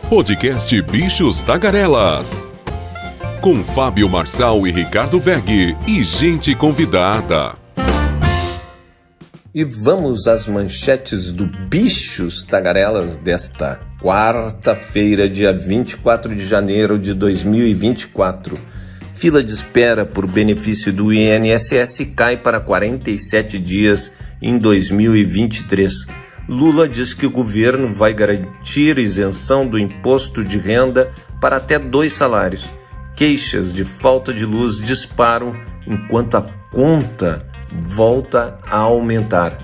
Podcast Bichos Tagarelas. Com Fábio Marçal e Ricardo Weg e gente convidada. E vamos às manchetes do Bichos Tagarelas desta quarta-feira, dia 24 de janeiro de 2024. Fila de espera por benefício do INSS cai para 47 dias em 2023. Lula diz que o governo vai garantir isenção do imposto de renda para até 2 salários. Queixas de falta de luz disparam enquanto a conta volta a aumentar.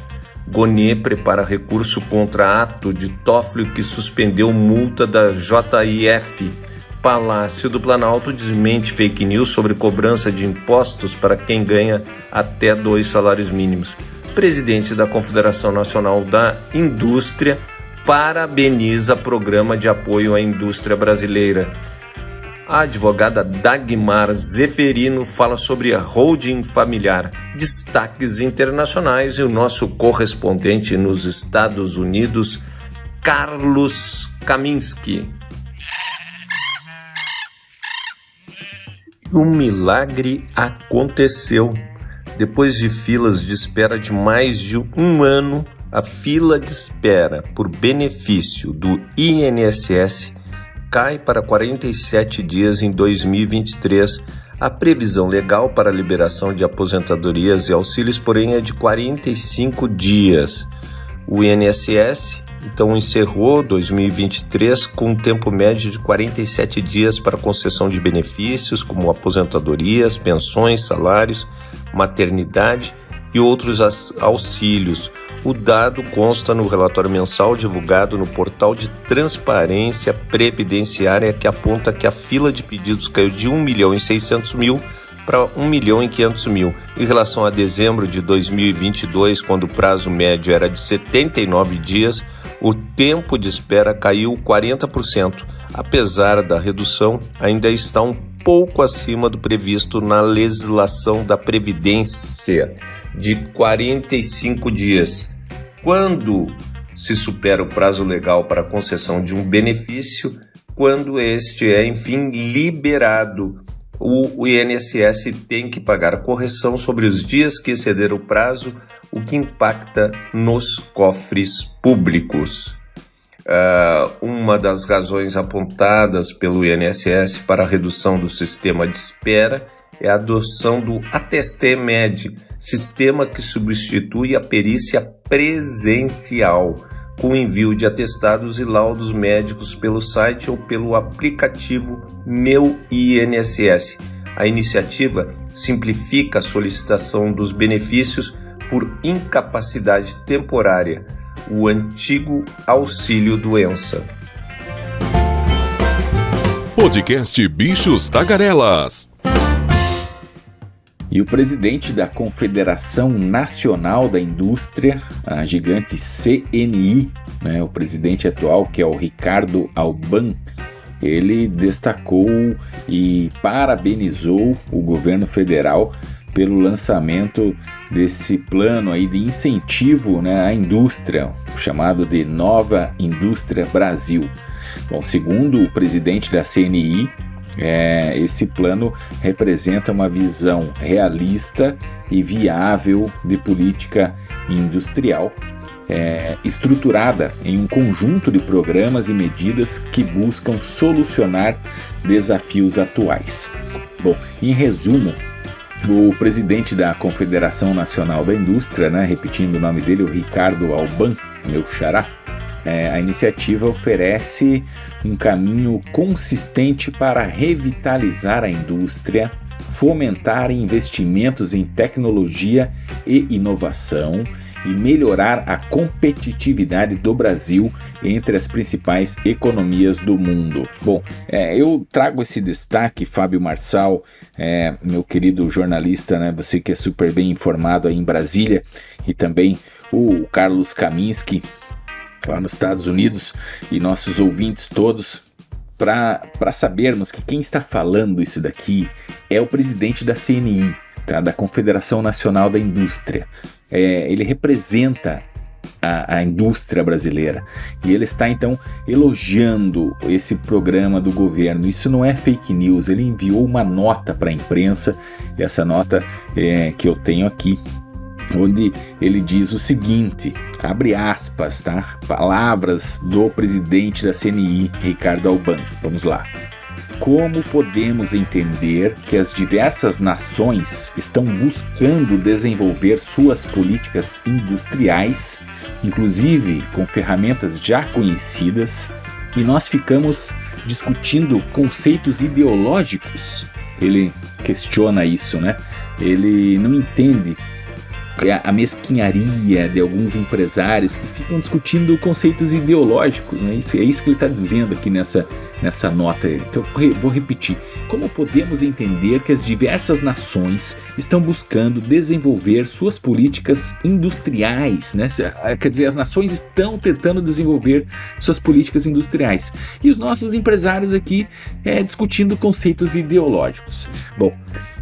Gonê prepara recurso contra ato de Toffoli que suspendeu multa da JIF. Palácio do Planalto desmente fake news sobre cobrança de impostos para quem ganha até 2 salários mínimos. Presidente da Confederação Nacional da Indústria parabeniza programa de apoio à indústria brasileira. A advogada Dagmar Zeferino fala sobre a holding familiar, destaques internacionais e o nosso correspondente nos Estados Unidos, Carlos Kaminski. O milagre aconteceu. Depois de filas de espera de mais de um ano, a fila de espera por benefício do INSS cai para 47 dias em 2023. A previsão legal para a liberação de aposentadorias e auxílios, porém, é de 45 dias. O INSS, então, encerrou 2023 com um tempo médio de 47 dias para concessão de benefícios, como aposentadorias, pensões, salários, maternidade e outros auxílios. O dado consta no relatório mensal divulgado no portal de transparência previdenciária, que aponta que a fila de pedidos caiu de 1.600.000 para 1.500.000. Em relação a dezembro de 2022, quando o prazo médio era de 79 dias, o tempo de espera caiu 40%. Apesar da redução, ainda está um pouco acima do previsto na legislação da Previdência, de 45 dias. Quando se supera o prazo legal para a concessão de um benefício, quando este é, enfim, liberado, o INSS tem que pagar a correção sobre os dias que excederam o prazo, o que impacta nos cofres públicos. Uma das razões apontadas pelo INSS para a redução do sistema de espera é a adoção do Atested-Med, sistema que substitui a perícia presencial, com envio de atestados e laudos médicos pelo site ou pelo aplicativo Meu INSS. A iniciativa simplifica a solicitação dos benefícios por incapacidade temporária, o antigo auxílio-doença. Podcast Bichos Tagarelas. E o presidente da Confederação Nacional da Indústria, a gigante CNI, o presidente atual, que é o Ricardo Alban, ele destacou e parabenizou o governo federal pelo lançamento desse plano aí de incentivo, à indústria, chamado de Nova Indústria Brasil. Bom, segundo o presidente da CNI, esse plano representa uma visão realista e viável de política industrial, estruturada em um conjunto de programas e medidas que buscam solucionar desafios atuais. Bom, em resumo, o presidente da Confederação Nacional da Indústria, repetindo o nome dele, o Ricardo Alban, meu xará, a iniciativa oferece um caminho consistente para revitalizar a indústria, fomentar investimentos em tecnologia e inovação e melhorar a competitividade do Brasil entre as principais economias do mundo. Bom, eu trago esse destaque, Fábio Marçal, meu querido jornalista, você que é super bem informado aí em Brasília, e também o Carlos Kaminski, lá nos Estados Unidos, e nossos ouvintes todos, para sabermos que quem está falando isso daqui é o presidente da CNI, da Confederação Nacional da Indústria. Ele representa a indústria brasileira. E ele está então elogiando esse programa do governo. Isso não é fake news, ele enviou uma nota para a imprensa, essa nota que eu tenho aqui, onde ele diz o seguinte, abre aspas, tá? Palavras do presidente da CNI, Ricardo Alban. Vamos lá. Como podemos entender que as diversas nações estão buscando desenvolver suas políticas industriais, inclusive com ferramentas já conhecidas, e nós ficamos discutindo conceitos ideológicos? Ele questiona isso, né? Ele não entende a mesquinharia de alguns empresários que ficam discutindo conceitos ideológicos, né? É isso que ele está dizendo aqui nessa nota. Então, vou repetir. Como podemos entender que as diversas nações estão buscando desenvolver suas políticas industriais, né? Quer dizer, as nações estão tentando desenvolver suas políticas industriais. E os nossos empresários aqui discutindo conceitos ideológicos. Bom,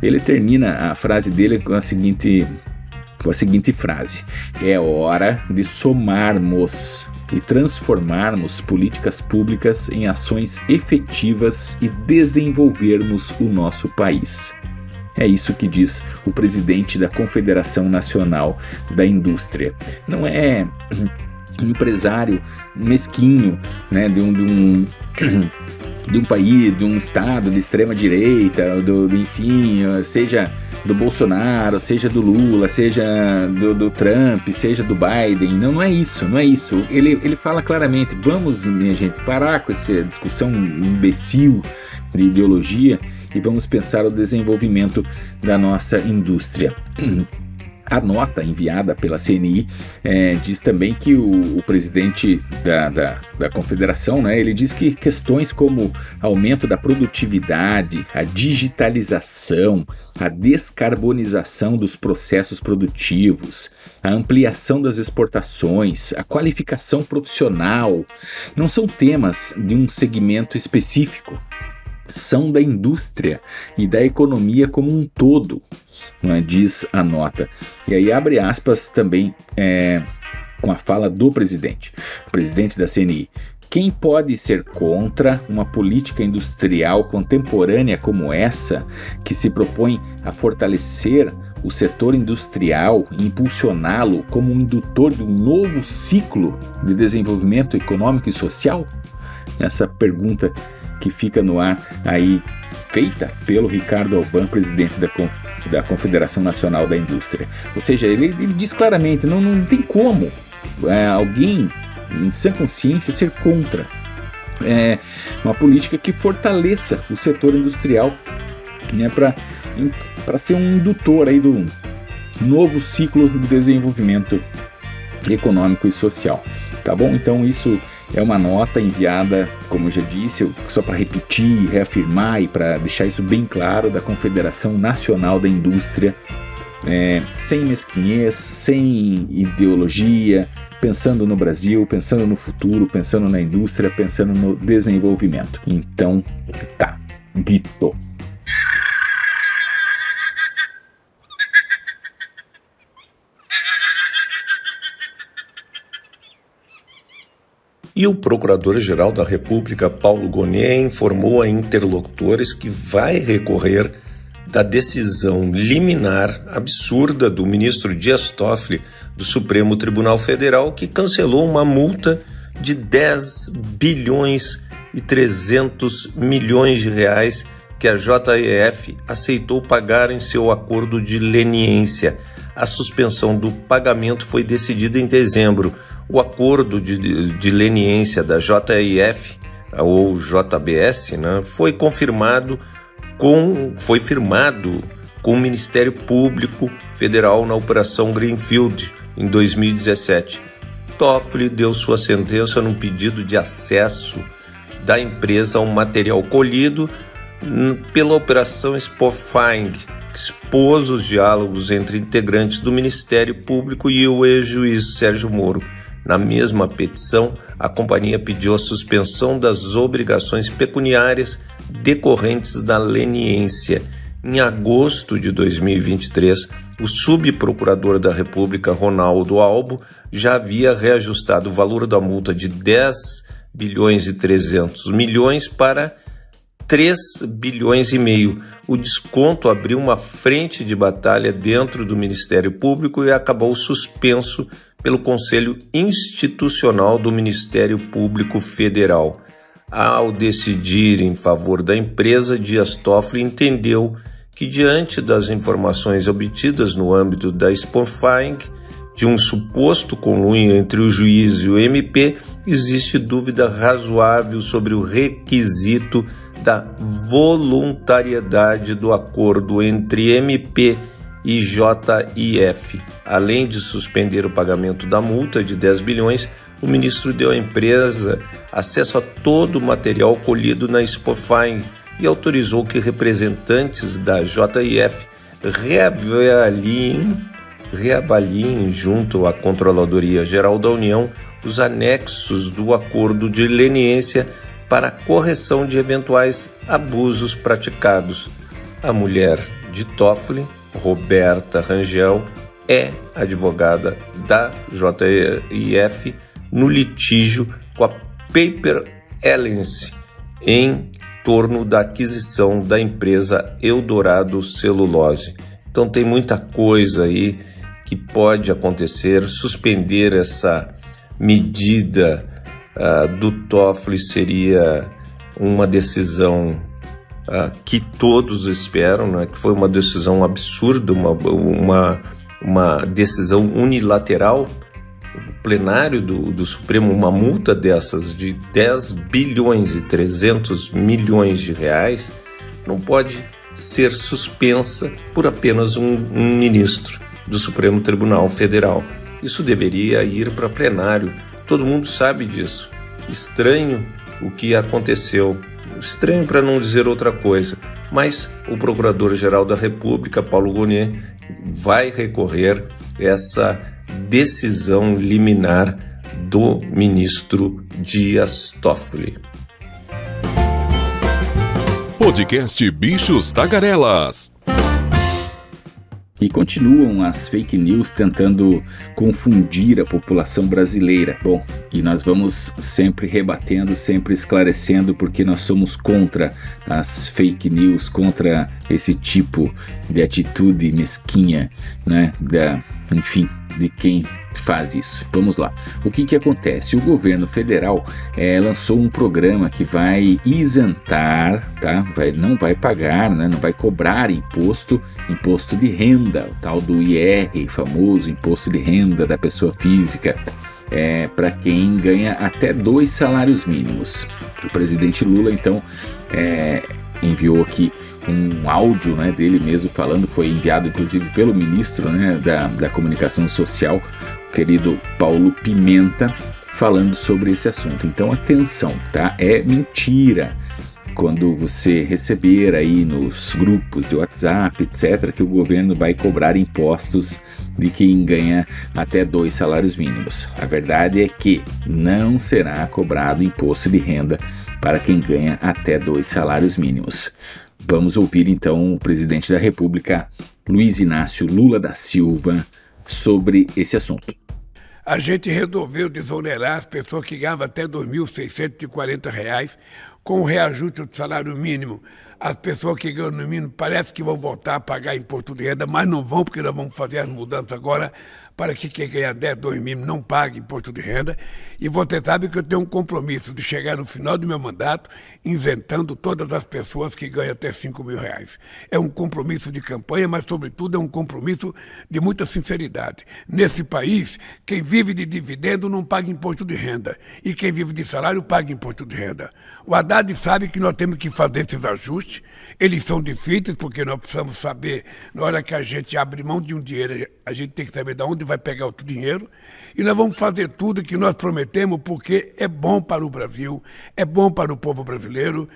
ele termina a frase dele com a seguinte frase: é hora de somarmos e transformarmos políticas públicas em ações efetivas e desenvolvermos o nosso país. É isso que diz o presidente da Confederação Nacional da Indústria. Não é um empresário mesquinho, né, de um país, de um estado de extrema direita, enfim, seja do Bolsonaro, seja do Lula, seja do Trump, seja do Biden. Não é isso. Ele fala claramente, vamos, minha gente, parar com essa discussão imbecil de ideologia e vamos pensar o desenvolvimento da nossa indústria. A nota enviada pela CNI diz também que o presidente da Confederação, né, ele diz que questões como aumento da produtividade, a digitalização, a descarbonização dos processos produtivos, a ampliação das exportações, a qualificação profissional, não são temas de um segmento específico. São da indústria e da economia como um todo, né, diz a nota. E aí abre aspas também com a fala do presidente, o presidente da CNI. Quem pode ser contra uma política industrial contemporânea como essa, que se propõe a fortalecer o setor industrial e impulsioná-lo como um indutor de um novo ciclo de desenvolvimento econômico e social? Essa pergunta que fica no ar aí, feita pelo Ricardo Alban, presidente da Confederação Nacional da Indústria. Ou seja, ele diz claramente, não tem como alguém em sã consciência ser contra uma política que fortaleça o setor industrial, né, para ser um indutor aí do novo ciclo de desenvolvimento econômico e social. Tá bom? Então isso é uma nota enviada, como eu já disse, só para repetir, reafirmar e para deixar isso bem claro, da Confederação Nacional da Indústria, sem mesquinhez, sem ideologia, pensando no Brasil, pensando no futuro, pensando na indústria, pensando no desenvolvimento. Então, tá, dito. E o Procurador-Geral da República, Paulo Gonet, informou a interlocutores que vai recorrer da decisão liminar absurda do ministro Dias Toffoli do Supremo Tribunal Federal, que cancelou uma multa de 10 bilhões e 300 milhões de reais que a JEF aceitou pagar em seu acordo de leniência. A suspensão do pagamento foi decidida em dezembro. O acordo de leniência da JEF, ou JBS, né, foi firmado com o Ministério Público Federal na Operação Greenfield, em 2017. Toffoli deu sua sentença num pedido de acesso da empresa ao material colhido pela Operação Spofang, que expôs os diálogos entre integrantes do Ministério Público e o ex-juiz Sérgio Moro. Na mesma petição, a companhia pediu a suspensão das obrigações pecuniárias decorrentes da leniência. Em agosto de 2023, O subprocurador da República, Ronaldo Albo, já havia reajustado o valor da multa de 10 bilhões e 300 milhões para 3 bilhões e meio. O desconto abriu uma frente de batalha dentro do Ministério Público e acabou suspenso pelo Conselho Institucional do Ministério Público Federal. Ao decidir em favor da empresa, Dias Toffoli entendeu que, diante das informações obtidas no âmbito da Spofing, de um suposto conluio entre o juiz e o MP, existe dúvida razoável sobre o requisito da voluntariedade do acordo entre MP e JIF. Além de suspender o pagamento da multa de 10 bilhões, o ministro deu à empresa acesso a todo o material colhido na Spofing e autorizou que representantes da JIF reavaliem junto à Controladoria Geral da União os anexos do acordo de leniência para correção de eventuais abusos praticados. A mulher de Toffoli, Roberta Rangel, é advogada da JIF no litígio com a Paper Alliance em torno da aquisição da empresa Eldorado Celulose. Então tem muita coisa aí que pode acontecer. Suspender essa medida do Toffoli seria uma decisão que todos esperam, né? Que foi uma decisão absurda, uma decisão unilateral. O plenário do Supremo, uma multa dessas de 10 bilhões e 300 milhões de reais não pode ser suspensa por apenas um ministro do Supremo Tribunal Federal. Isso deveria ir para plenário. Todo mundo sabe disso. Estranho o que aconteceu. Estranho para não dizer outra coisa. Mas o Procurador-Geral da República, Paulo Gonet, vai recorrer essa decisão liminar do ministro Dias Toffoli. Podcast Bichos Tagarelas. E continuam as fake news tentando confundir a população brasileira. Bom, e nós vamos sempre rebatendo, sempre esclarecendo, porque nós somos contra as fake news, contra esse tipo de atitude mesquinha, né? Enfim, de quem faz isso. Vamos lá. O que acontece? O governo federal lançou um programa que vai isentar, tá? Não vai pagar, né? Não vai cobrar imposto de renda, o tal do IR, famoso imposto de renda da pessoa física, para quem ganha até 2 salários mínimos. O presidente Lula, então, enviou aqui um áudio, né, dele mesmo falando, foi enviado inclusive pelo ministro, né, da Comunicação Social, querido Paulo Pimenta, falando sobre esse assunto. Então atenção, tá? É mentira quando você receber aí nos grupos de WhatsApp, etc., que o governo vai cobrar impostos de quem ganha até 2 salários mínimos. A verdade é que não será cobrado imposto de renda para quem ganha até 2 salários mínimos. Vamos ouvir então o presidente da República, Luiz Inácio Lula da Silva, sobre esse assunto. A gente resolveu desonerar as pessoas que ganhavam até R$ 2.640 com o reajuste do salário mínimo. As pessoas que ganham no mínimo parece que vão voltar a pagar imposto de renda, mas não vão, porque nós vamos fazer as mudanças agora para que quem ganha 10, 2 mil não pague imposto de renda. E você sabe que eu tenho um compromisso de chegar no final do meu mandato isentando todas as pessoas que ganham até R$5.000. É um compromisso de campanha, mas, sobretudo, é um compromisso de muita sinceridade. Nesse país, quem vive de dividendo não paga imposto de renda e quem vive de salário paga imposto de renda. O Haddad sabe que nós temos que fazer esses ajustes. Eles são difíceis porque nós precisamos saber, na hora que a gente abre mão de um dinheiro, a gente tem que saber de onde vai pegar o dinheiro, e nós vamos fazer tudo que nós prometemos porque é bom para o Brasil, é bom para o povo brasileiro.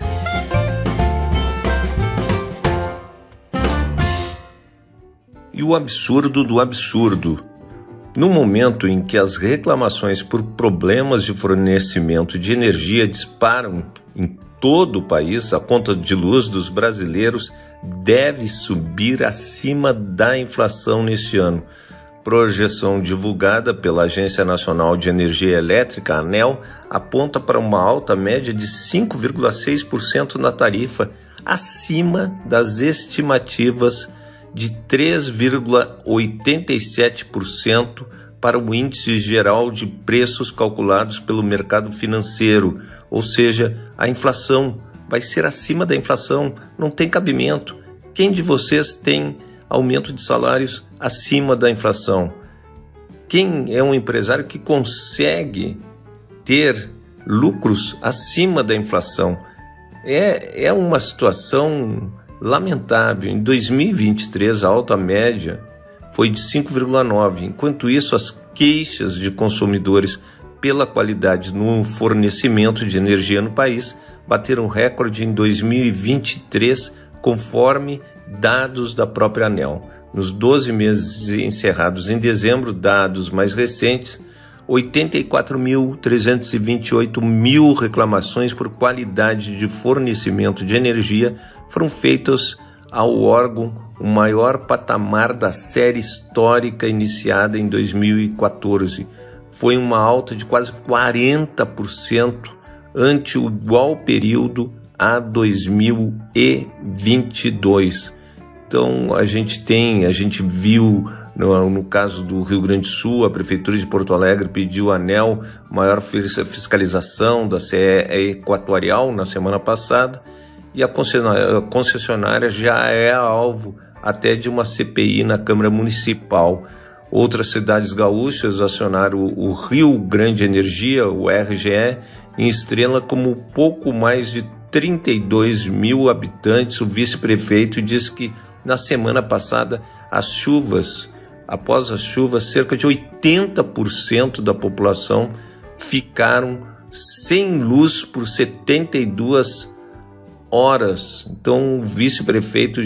E o absurdo do absurdo. No momento em que as reclamações por problemas de fornecimento de energia disparam em todo o país, a conta de luz dos brasileiros deve subir acima da inflação neste ano. Projeção divulgada pela Agência Nacional de Energia Elétrica, ANEEL, aponta para uma alta média de 5,6% na tarifa, acima das estimativas de 3,87% para o Índice Geral de Preços calculados pelo mercado financeiro, ou seja, a inflação vai ser acima da inflação, não tem cabimento. Quem de vocês tem aumento de salários acima da inflação? Quem é um empresário que consegue ter lucros acima da inflação? É uma situação lamentável. Em 2023, a alta média foi de 5,9%. Enquanto isso, as queixas de consumidores pela qualidade no fornecimento de energia no país bateram recorde em 2023, conforme dados da própria ANEEL. Nos 12 meses encerrados em dezembro, dados mais recentes, 84.328 reclamações por qualidade de fornecimento de energia foram feitas ao órgão, o maior patamar da série histórica iniciada em 2014. Foi uma alta de quase 40% ante o igual período a 2022. Então a gente viu no caso do Rio Grande do Sul, a Prefeitura de Porto Alegre pediu à ANEEL maior fiscalização da CE Equatorial na semana passada, e a concessionária já é alvo até de uma CPI na Câmara Municipal. Outras cidades gaúchas acionaram o Rio Grande Energia, o RGE, em Estrela, como pouco mais de 32 mil habitantes. O vice-prefeito disse que na semana passada, após as chuvas, cerca de 80% da população ficaram sem luz por 72 horas. Então, o vice-prefeito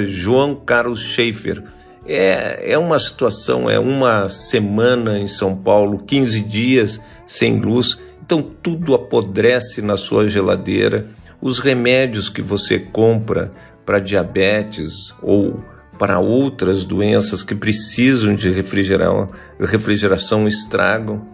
João Carlos Schaefer, é uma situação, é uma semana em São Paulo, 15 dias sem luz, então tudo apodrece na sua geladeira. Os remédios que você compra para diabetes ou para outras doenças que precisam de refrigeração estragam,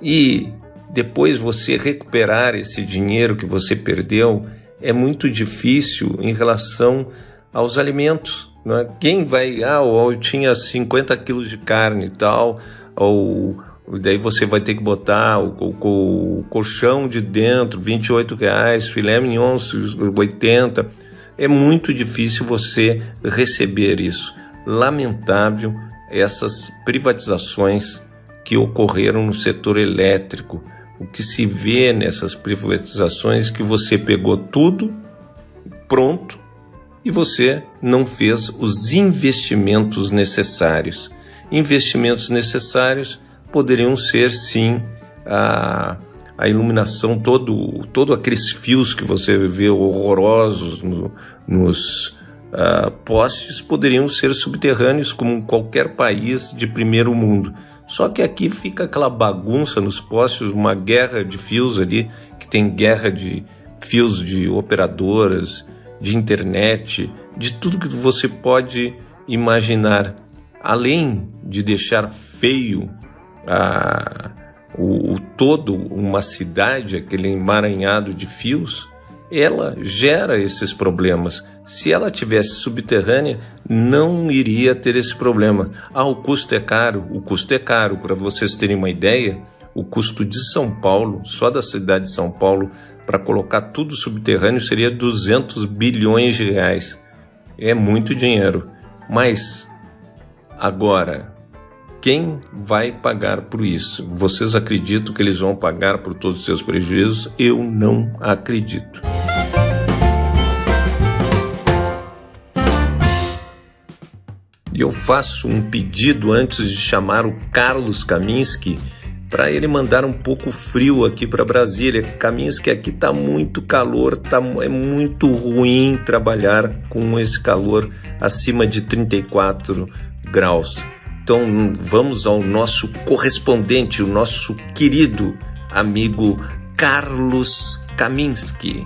e depois você recuperar esse dinheiro que você perdeu é muito difícil em relação aos alimentos, não é? Quem vai, eu tinha 50 quilos de carne e tal, ou daí você vai ter que botar o colchão de dentro, R$28, filé mignon, 80. É muito difícil você receber isso. Lamentável essas privatizações que ocorreram no setor elétrico. O que se vê nessas privatizações é que você pegou tudo pronto e você não fez os investimentos necessários. Investimentos necessários poderiam ser, sim, a iluminação, todo aqueles fios que você vê horrorosos nos postes poderiam ser subterrâneos, como em qualquer país de primeiro mundo. Só que aqui fica aquela bagunça nos postes, uma guerra de fios ali, que tem guerra de fios de operadoras, de internet, de tudo que você pode imaginar. Além de deixar feio todo uma cidade, aquele emaranhado de fios, ela gera esses problemas. Se ela tivesse subterrânea, não iria ter esse problema. O custo é caro. O custo é caro. Para vocês terem uma ideia, o custo de São Paulo, só da cidade de São Paulo, para colocar tudo subterrâneo, seria 200 bilhões de reais. É muito dinheiro. Mas, agora, quem vai pagar por isso? Vocês acreditam que eles vão pagar por todos os seus prejuízos? Eu não acredito. E eu faço um pedido antes de chamar o Carlos Kaminski para ele mandar um pouco frio aqui para Brasília. Kaminski, aqui está muito calor, é muito ruim trabalhar com esse calor acima de 34 graus. Então vamos ao nosso correspondente, o nosso querido amigo Carlos Kaminski.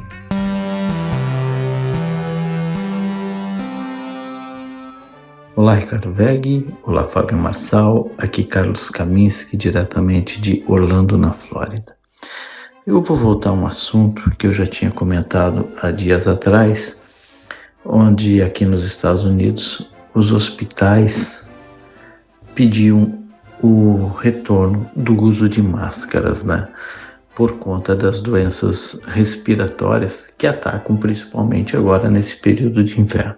Olá, Ricardo Veg. Olá, Fábio Marçal. Aqui Carlos Kaminski, diretamente de Orlando, na Flórida. Eu vou voltar a um assunto que eu já tinha comentado há dias atrás, onde aqui nos Estados Unidos os hospitais pediam o retorno do uso de máscaras, por conta das doenças respiratórias que atacam principalmente agora nesse período de inverno.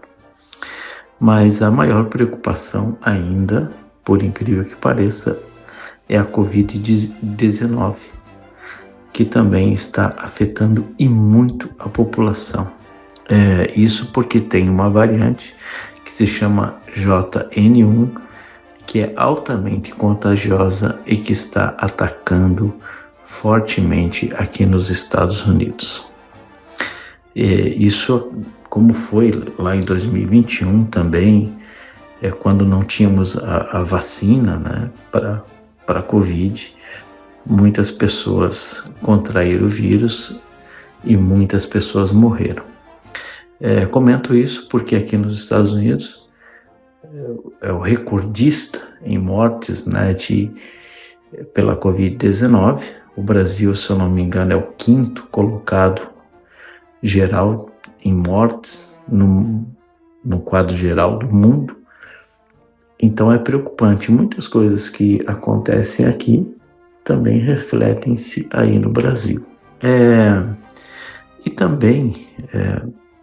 Mas a maior preocupação ainda, por incrível que pareça, é a Covid-19, que também está afetando e muito a população. Isso porque tem uma variante que se chama JN1, que é altamente contagiosa e que está atacando fortemente aqui nos Estados Unidos. Isso, como foi lá em 2021 também, quando não tínhamos a vacina, para a Covid, muitas pessoas contraíram o vírus e muitas pessoas morreram. Comento isso porque aqui nos Estados Unidos é o recordista em mortes, pela Covid-19. O Brasil, se eu não me engano, é o 5º colocado geral em mortes no quadro geral do mundo. Então é preocupante. Muitas coisas que acontecem aqui também refletem-se aí no Brasil. E também,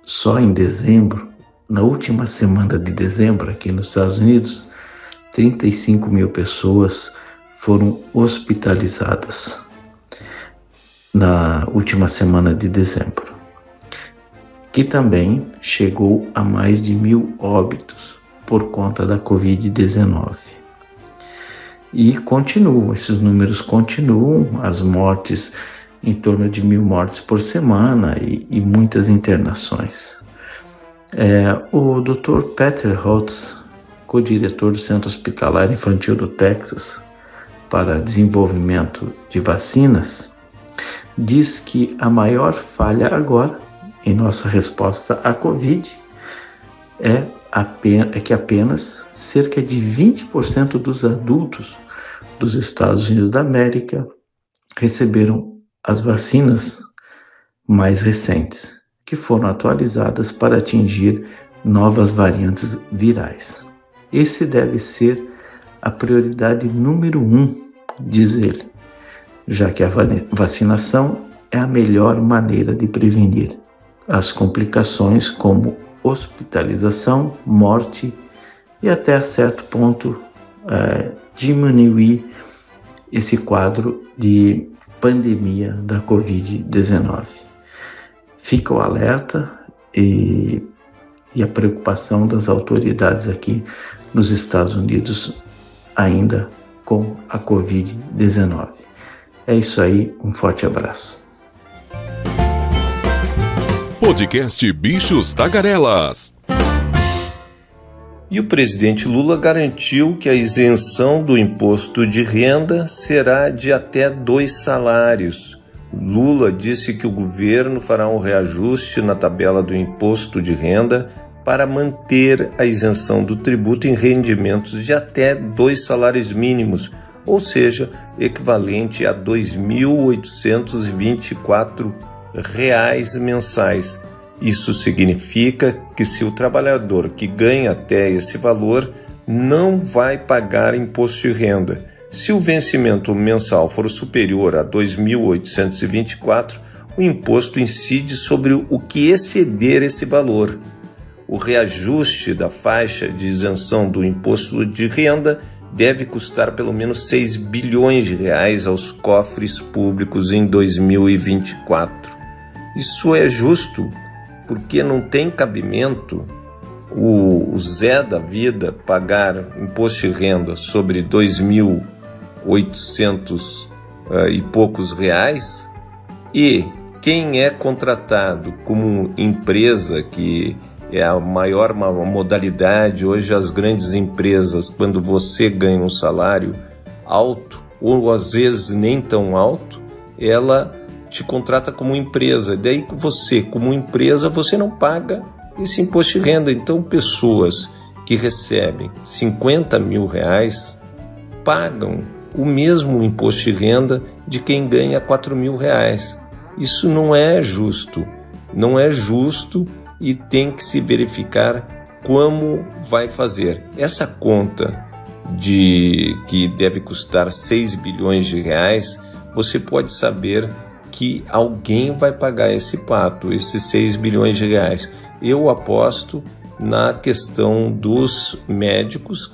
só em dezembro, na última semana de dezembro, aqui nos Estados Unidos, 35 mil pessoas foram hospitalizadas na última semana de dezembro, que também chegou a mais de 1.000 óbitos por conta da Covid-19. E esses números continuam, as mortes em torno de 1.000 mortes por semana e muitas internações. O Dr. Peter Holtz, co-diretor do Centro Hospitalar Infantil do Texas para desenvolvimento de vacinas, diz que a maior falha agora em nossa resposta à Covid é que apenas cerca de 20% dos adultos dos Estados Unidos da América receberam as vacinas mais recentes, que foram atualizadas para atingir novas variantes virais. Esse deve ser a prioridade número 1, diz ele, já que a vacinação é a melhor maneira de prevenir as complicações como hospitalização, morte e até a certo ponto diminuir esse quadro de pandemia da Covid-19. Fica o alerta e a preocupação das autoridades aqui nos Estados Unidos ainda com a Covid-19. É isso aí, um forte abraço. Podcast Bichos Tagarelas. E o presidente Lula garantiu que a isenção do imposto de renda será de até 2 salários. Lula disse que o governo fará um reajuste na tabela do imposto de renda para manter a isenção do tributo em rendimentos de até 2 salários mínimos, ou seja, equivalente a R$ 2.824 mensais. Isso significa que se o trabalhador que ganha até esse valor não vai pagar imposto de renda. Se o vencimento mensal for superior a R$ 2.824, o imposto incide sobre o que exceder esse valor. O reajuste da faixa de isenção do imposto de renda deve custar pelo menos R$ 6 bilhões aos cofres públicos em 2024. Isso é justo, porque não tem cabimento o Zé da vida pagar imposto de renda sobre 2.800 e poucos reais, e quem é contratado como empresa, que é a maior modalidade hoje, as grandes empresas, quando você ganha um salário alto, ou às vezes nem tão alto, ela te contrata como empresa. Daí você, como empresa, você não paga esse imposto de renda. Então, pessoas que recebem 50 mil reais pagam o mesmo imposto de renda de quem ganha 4 mil reais. Isso não é justo. Não é justo e tem que se verificar como vai fazer. Essa conta que deve custar 6 bilhões de reais, você pode saber que alguém vai pagar esse pato, esses 6 bilhões de reais. Eu aposto na questão dos médicos,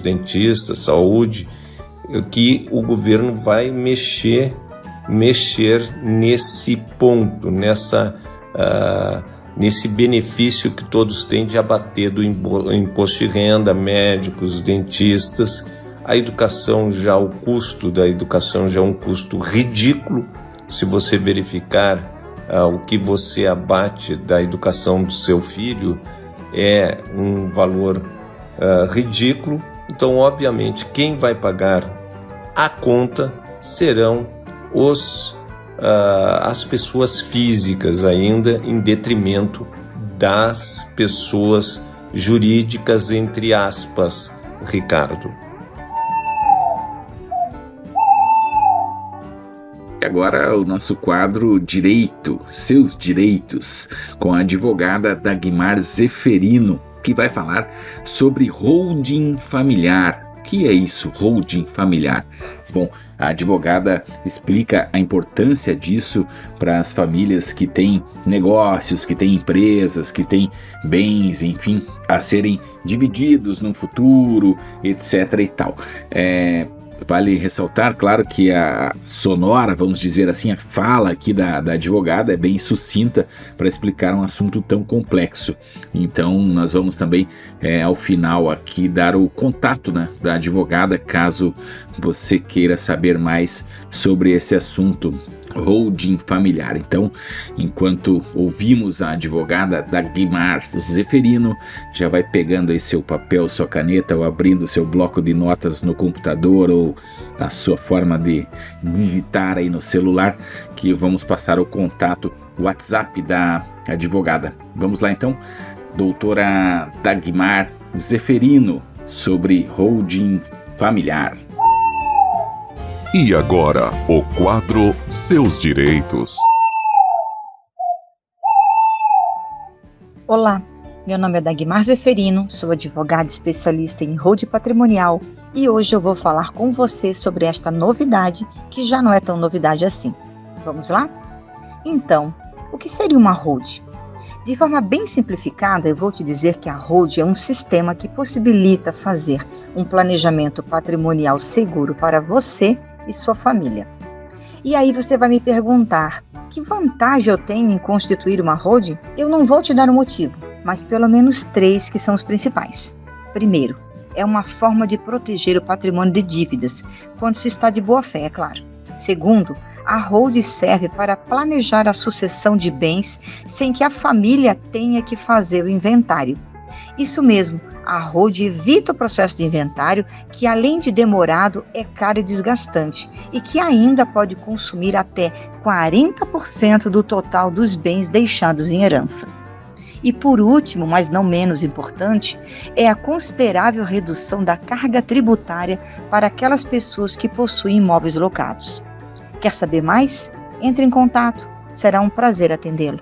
dentistas, saúde, que o governo vai mexer nesse ponto, nesse benefício que todos têm de abater do imposto de renda, médicos, dentistas. A educação o custo da educação já é um custo ridículo. Se você verificar o que você abate da educação do seu filho, é um valor ridículo. Então, obviamente, quem vai pagar a conta serão as pessoas físicas ainda, em detrimento das pessoas jurídicas, entre aspas, Ricardo. Agora o nosso quadro Direito, Seus Direitos, com a advogada Dagmar Zeferino, que vai falar sobre holding familiar. O que é isso, holding familiar? Bom, a advogada explica a importância disso para as famílias que têm negócios, que têm empresas, que têm bens, enfim, a serem divididos no futuro, etc. e tal. Vale ressaltar, claro, que a sonora, vamos dizer assim, a fala aqui da advogada é bem sucinta para explicar um assunto tão complexo. Então, nós vamos também, ao final aqui, dar o contato, né, da advogada, caso você queira saber mais sobre esse assunto, holding familiar. Então, enquanto ouvimos a advogada Dagmar Zeferino, já vai pegando aí seu papel, sua caneta, ou abrindo seu bloco de notas no computador, ou a sua forma de digitar aí no celular, que vamos passar o contato, o WhatsApp da advogada. Vamos lá então, doutora Dagmar Zeferino, sobre holding familiar. E agora, o quadro Seus Direitos. Olá, meu nome é Dagmar Zeferino, sou advogada especialista em holding patrimonial e hoje eu vou falar com você sobre esta novidade, que já não é tão novidade assim. Vamos lá? Então, o que seria uma holding? De forma bem simplificada, eu vou te dizer que a holding é um sistema que possibilita fazer um planejamento patrimonial seguro para você e sua família. E aí você vai me perguntar, que vantagem eu tenho em constituir uma holding? Eu não vou te dar um motivo, mas pelo menos 3 que são os principais. Primeiro, é uma forma de proteger o patrimônio de dívidas, quando se está de boa fé, é claro. Segundo, a holding serve para planejar a sucessão de bens sem que a família tenha que fazer o inventário. Isso mesmo, a holding evita o processo de inventário, que além de demorado, é caro e desgastante, e que ainda pode consumir até 40% do total dos bens deixados em herança. E por último, mas não menos importante, é a considerável redução da carga tributária para aquelas pessoas que possuem imóveis locados. Quer saber mais? Entre em contato, será um prazer atendê-lo.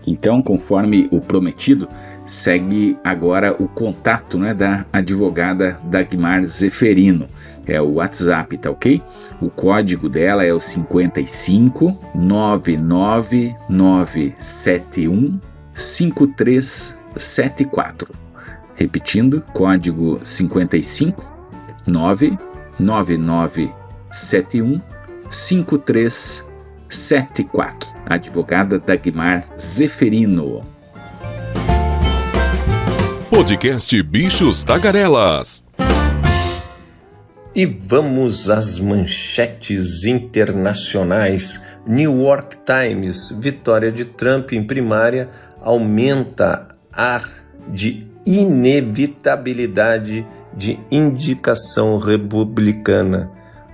Então, conforme o prometido, segue agora o contato, né, da advogada Dagmar Zeferino. É o WhatsApp, tá ok? O código dela é o 55 99971 5374. Repetindo, código 55 99971 5374. Advogada Dagmar Zeferino. Podcast Bichos Tagarelas. E vamos às manchetes internacionais. New York Times: vitória de Trump em primária aumenta ar de inevitabilidade de indicação republicana.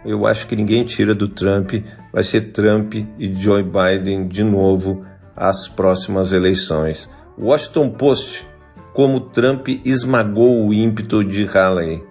Eu acho que ninguém tira do Trump. Vai ser Trump e Joe Biden de novo às próximas eleições. Washington Post, como Trump esmagou o ímpeto de Hillary.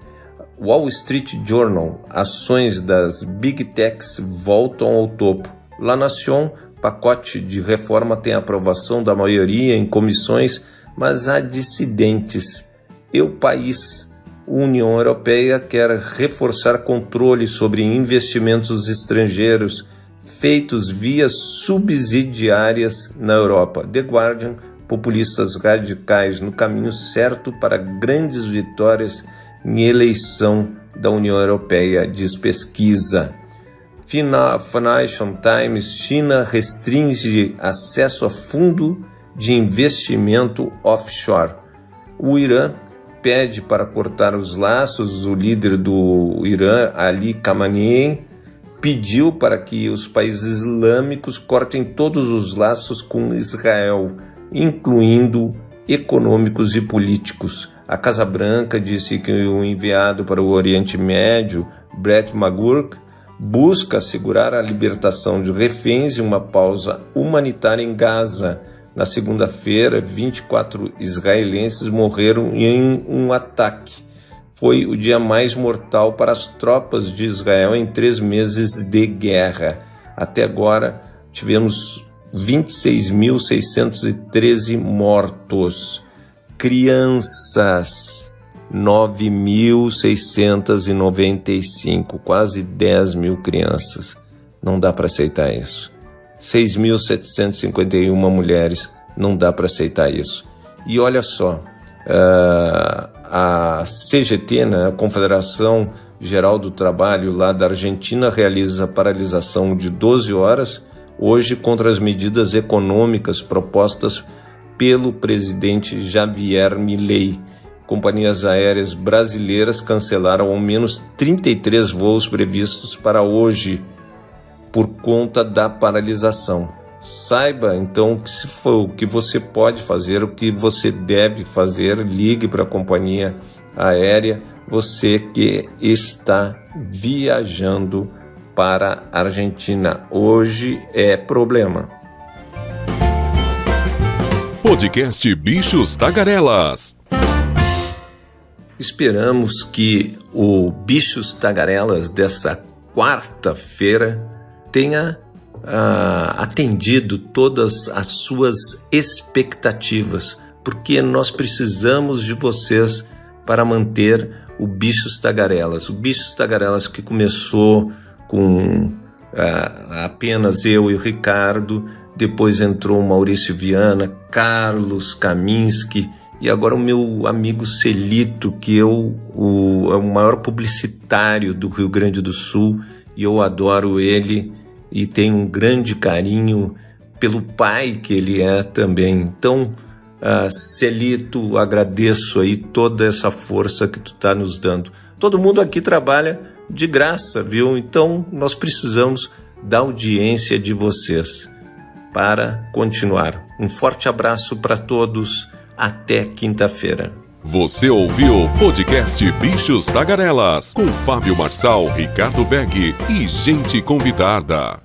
Wall Street Journal, ações das Big Techs voltam ao topo. La Nation, pacote de reforma tem aprovação da maioria em comissões, mas há dissidentes. E o país, União Europeia, quer reforçar controle sobre investimentos estrangeiros feitos via subsidiárias na Europa. The Guardian, populistas radicais no caminho certo para grandes vitórias em eleição da União Europeia, diz pesquisa. Financial Times, China restringe acesso a fundo de investimento offshore. O Irã pede para cortar os laços. O líder do Irã, Ali Khamenei, pediu para que os países islâmicos cortem todos os laços com Israel, incluindo econômicos e políticos. A Casa Branca disse que o enviado para o Oriente Médio, Brett McGurk, busca assegurar a libertação de reféns e uma pausa humanitária em Gaza. Na segunda-feira, 24 israelenses morreram em um ataque. Foi o dia mais mortal para as tropas de Israel em 3 meses de guerra. Até agora, tivemos 26.613 mortos. Crianças, 9.695, quase 10 mil crianças. Não dá para aceitar isso. 6.751 mulheres, não dá para aceitar isso. E olha só, a CGT, né, a Confederação Geral do Trabalho lá da Argentina, realiza paralisação de 12 horas hoje contra as medidas econômicas propostas pelo presidente Javier Milei. Companhias aéreas brasileiras cancelaram ao menos 33 voos previstos para hoje por conta da paralisação. Saiba então que se for o que você pode fazer, o que você deve fazer, ligue para a companhia aérea, você que está viajando para a Argentina. Hoje é problema. Podcast Bichos Tagarelas. Esperamos que o Bichos Tagarelas dessa quarta-feira tenha atendido todas as suas expectativas, porque nós precisamos de vocês para manter o Bichos Tagarelas. O Bichos Tagarelas que começou com apenas eu e o Ricardo, depois entrou o Maurício Viana, Carlos Kaminski e agora o meu amigo Celito, que é o maior publicitário do Rio Grande do Sul, e eu adoro ele e tenho um grande carinho pelo pai que ele é também. Então, Celito, agradeço aí toda essa força que tu está nos dando. Todo mundo aqui trabalha de graça, viu? Então, nós precisamos da audiência de vocês para continuar. Um forte abraço para todos. Até quinta-feira. Você ouviu o podcast Bichos Tagarelas com Fábio Marçal, Ricardo Weg e gente convidada.